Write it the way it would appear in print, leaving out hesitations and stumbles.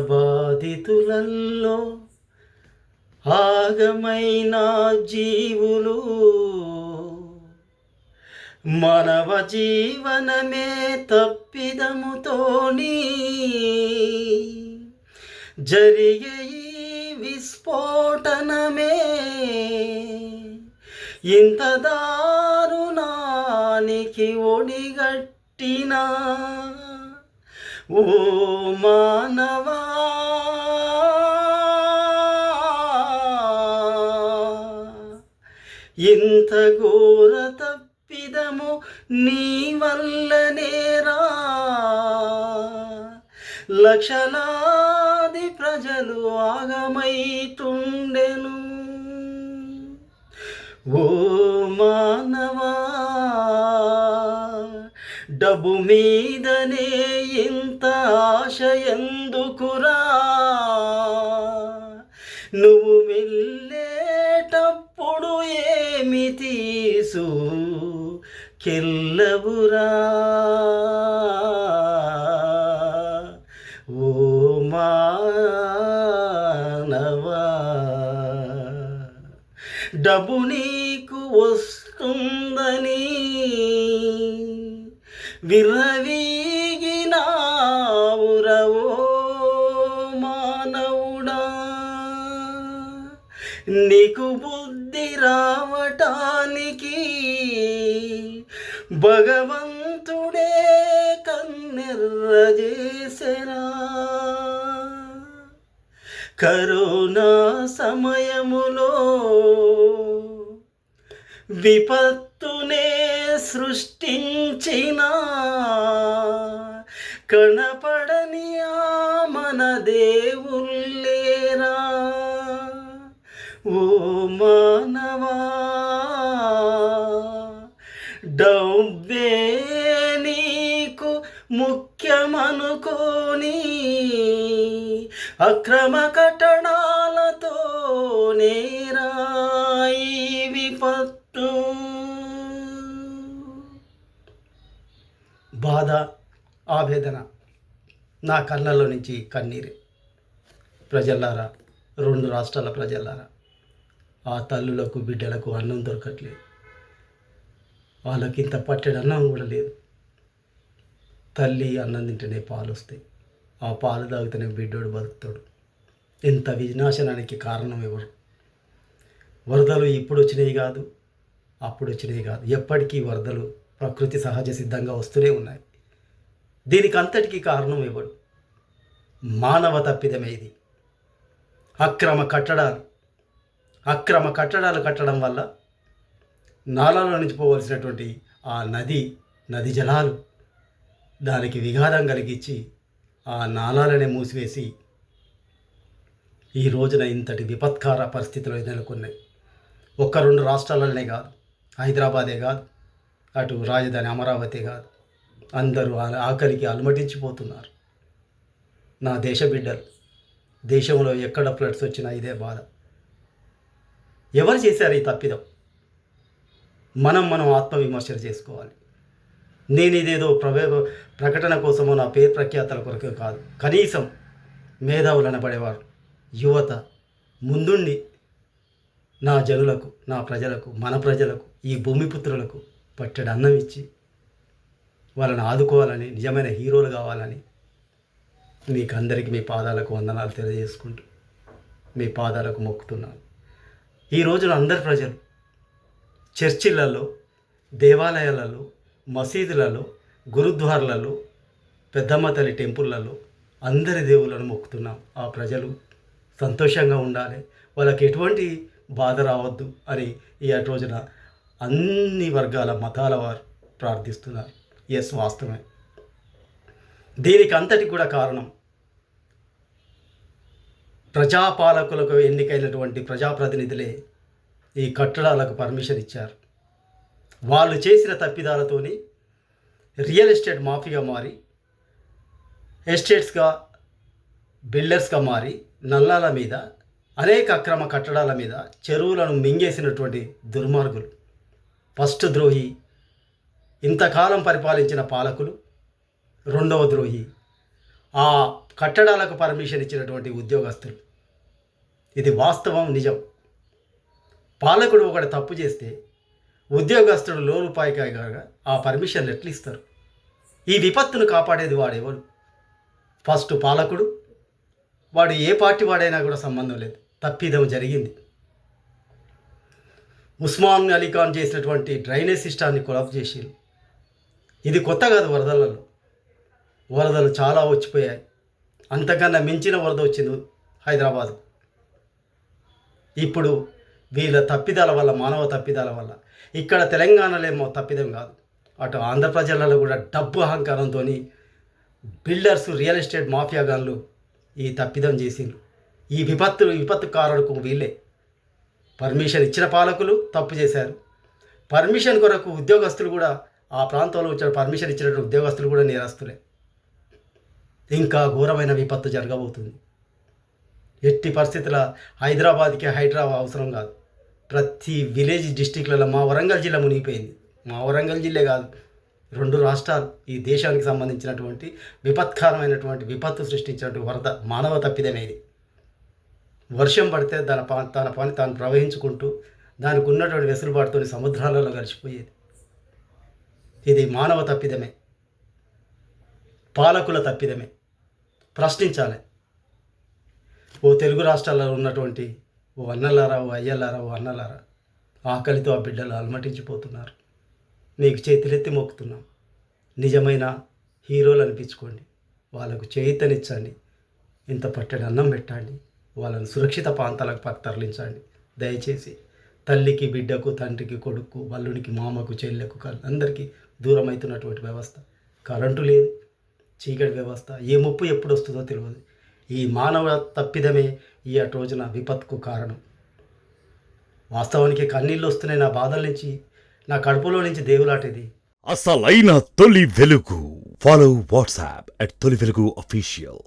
బాధితులల్లో ఆగమైన జీవులు మానవ జీవనమే తప్పిదముతోని జరిగే ఈ విస్ఫోటనమే ఇంత దారుణానికి ఒడిగట్టిన ఓ మానవా, ఇంత ఘోర తప్పిదము నీ వల్లనేరా లక్షలాది ప్రజలు ఆగమైతుండెను. ఓ మానవా, డబ్బు మీదనే ఇంత ఆశ ఎందుకురా? నువ్వు వెళ్ళేటప్పుడు ఏమి తీసు కెల్లవురా? ఓ మానవా, డబ్బు నీకు వస్తుందని విర్రవీగినావురా ఓ మానవుడా. నీకు బుద్ధి రావటానికి భగవంతుడే కన్నెర్ర చేసెరా. కరోనా సమయములో విపత్తునే సృష్టించిన కనపడని ఆ మన దేవుళ్ళేరా. ఓ మానవా, డబ్బే నీకు ముఖ్యమనుకోని అక్రమ కట్టడాలతో నేరా ఈ విపత్తు. బాధ, ఆవేదన నా కళ్ళల్లో నుంచి కన్నీరే. ప్రజలారా, 2 రాష్ట్రాల ప్రజలారా, ఆ తల్లులకు బిడ్డలకు అన్నం దొరకట్లేదు. వాళ్ళకి ఇంత పట్టెడు అన్నం కూడా లేదు. తల్లి అన్నం తింటేనే పాలు వస్తాయి. ఆ పాలు తాగితేనే బిడ్డోడు బతుకుతాడు. ఇంత వినాశనానికి కారణం ఎవరు? వరదలు ఇప్పుడు వచ్చినాయి కాదు, అప్పుడు వచ్చినాయి కాదు, ఎప్పటికీ వరదలు ప్రకృతి సహజ సిద్ధంగా వస్తూనే ఉన్నాయి. దీనికి అంతటికీ కారణం ఎవరు? మానవ తప్పిదమే ఇది. అక్రమ కట్టడాలు కట్టడం వల్ల నాలాలో నుంచి పోవలసినటువంటి ఆ నది జలాలు దానికి విఘాతం కలిగించి ఆ నాలాలనే మూసివేసి ఈ రోజున ఇంతటి విపత్కార పరిస్థితులు నెలకొన్నాయి. 1-2 రాష్ట్రాలనే కాదు, హైదరాబాదే కాదు, అటు రాజధాని అమరావతి కాదు, అందరూ ఆకలికి అలమటించిపోతున్నారు. నా దేశ బిడ్డలు, దేశంలో ఎక్కడ ఫ్లడ్స్ వచ్చినా ఇదే బాధ. ఎవరు చేశారు ఈ తప్పిదం? మనం ఆత్మవిమర్శలు చేసుకోవాలి. నేను ఇదేదో ప్రకటన కోసమో నా పేరు ప్రఖ్యాతల కొరకు కాదు. కనీసం మేధావులు అనబడేవారు, యువత ముందుండి నా జనులకు, నా ప్రజలకు, మన ప్రజలకు, ఈ భూమిపుత్రులకు పట్టెడు అన్నం ఇచ్చి వాళ్ళని ఆదుకోవాలని, నిజమైన హీరోలు కావాలని మీకు అందరికీ మీ పాదాలకు వందనాలు తెలియజేసుకుంటూ మీ పాదాలకు మొక్కుతున్నాను. ఈ రోజున అందరి ప్రజలు చర్చిలలో, దేవాలయాలలో, మసీదులలో, గురుద్వారాలలో, పెద్దమ్మ తల్లి టెంపుల్లలో అందరి దేవుళ్ళను మొక్కుతున్నాం. ఆ ప్రజలు సంతోషంగా ఉండాలి, వాళ్ళకి ఎటువంటి బాధ రావద్దు అని ఈ రోజున అన్ని వర్గాల మతాల వారు ప్రార్థిస్తున్నారు. ఎస్, వాస్తవమే. దీనికి అంతటి కూడా కారణం ప్రజాపాలకులకు ఎన్నికైనటువంటి ప్రజాప్రతినిధులే ఈ కట్టడాలకు పర్మిషన్ ఇచ్చారు. వాళ్ళు చేసిన తప్పిదాలతోని రియల్ ఎస్టేట్ మాఫియా మారి, ఎస్టేట్స్గా, బిల్డర్స్గా మారి, నల్లాల మీద, అనేక అక్రమ కట్టడాల మీద చెరువులను మింగేసినటువంటి దుర్మార్గులు, ఫస్ట్ ద్రోహి ఇంతకాలం పరిపాలించిన పాలకులు, రెండవ ద్రోహి ఆ కట్టడాలకు పర్మిషన్ ఇచ్చినటువంటి ఉద్యోగస్తులు. ఇది వాస్తవం, నిజం. పాలకుడు ఒకటి తప్పు చేస్తే ఉద్యోగస్తుడు లోలుపాయికాయగా ఆ పర్మిషన్లు ఎట్లా ఇస్తారు? ఈ విపత్తును కాపాడేది వాడెవరు? ఫస్ట్ పాలకుడు. వాడు ఏ పార్టీ వాడైనా కూడా సంబంధం లేదు. తప్పిదం జరిగింది. ఉస్మాన్ అలీ ఖాన్ చేసినటువంటి డ్రైనేజ్ సిస్టాన్ని కొలాప్స్ చేసింది. ఇది కొత్త కాదు. వరదలు చాలా వచ్చిపోయాయి. అంతకన్నా మించిన వరద వచ్చింది హైదరాబాద్. ఇప్పుడు వీళ్ళ తప్పిదాల వల్ల, మానవ తప్పిదాల వల్ల, ఇక్కడ తెలంగాణలో తప్పిదం కాదు, అటు ఆంధ్ర ప్రజలలో కూడా డబ్బు అహంకారంతో బిల్డర్స్, రియల్ ఎస్టేట్ మాఫియాగాన్లు ఈ తప్పిదం చేసిండ్రు. ఈ విపత్తు కారణకు వీళ్ళే. పర్మిషన్ ఇచ్చిన పాలకులు తప్పు చేశారు. పర్మిషన్ కొరకు ఉద్యోగస్తులు కూడా, ఆ ప్రాంతంలో వచ్చిన పర్మిషన్ ఇచ్చినటువంటి ఉద్యోగస్తులు కూడా నేరస్తులే. ఇంకా ఘోరమైన విపత్తు జరగబోతుంది. ఎట్టి పరిస్థితుల హైదరాబాద్కి హైడ్రా అవసరం కాదు. ప్రతి విలేజ్ డిస్టిక్లలో మా వరంగల్ జిల్లా మునిగిపోయింది. మా వరంగల్ జిల్లా కాదు, 2 రాష్ట్రాలు ఈ దేశానికి సంబంధించినటువంటి విపత్కరమైనటువంటి విపత్తు సృష్టించినటువంటి వరద మానవ తప్పిదమేది. వర్షం పడితే తన పని తాను ప్రవహించుకుంటూ దానికి ఉన్నటువంటి వెసులుబాటుతో సముద్రాలలో కలిసిపోయేది. ఇది మానవ తప్పిదమే, పాలకుల తప్పిదమే. ప్రశ్నించాలి. ఓ తెలుగు రాష్ట్రాల్లో ఉన్నటువంటి ఓ అన్నలారా, ఓ అయ్యలారా, ఓ అన్నలారా, ఆకలితో ఆ బిడ్డలు అలమటించిపోతున్నారు. మీకు చేతులెత్తి మొక్కుతున్నాం. నిజమైన హీరోలు అనిపించుకోండి. వాళ్ళకు చేతనిచ్చండి. ఇంత పట్టడి అన్నం పెట్టండి. వాళ్ళను సురక్షిత ప్రాంతాలకు తరలించండి. దయచేసి తల్లికి, బిడ్డకు, తండ్రికి, కొడుకు, వల్లునికి, మామకు, చెల్లెకు, అందరికీ దూరం అవుతున్నటువంటి వ్యవస్థ. కరెంటు లేదు, చీకటి వ్యవస్థ. ఏ ముప్పు ఎప్పుడు వస్తుందో తెలియదు. ఈ మానవ తప్పిదమే ఈ రోజున విపత్తుకు కారణం. వాస్తవానికి కన్నీళ్ళు వస్తున్నాయి నా బాధల నుంచి, నా కడుపులో నుంచి దేవులాటేది. అసలైన తొలి వెలుగు. ఫాలో వాట్సాప్ @తొలి వెలుగు official.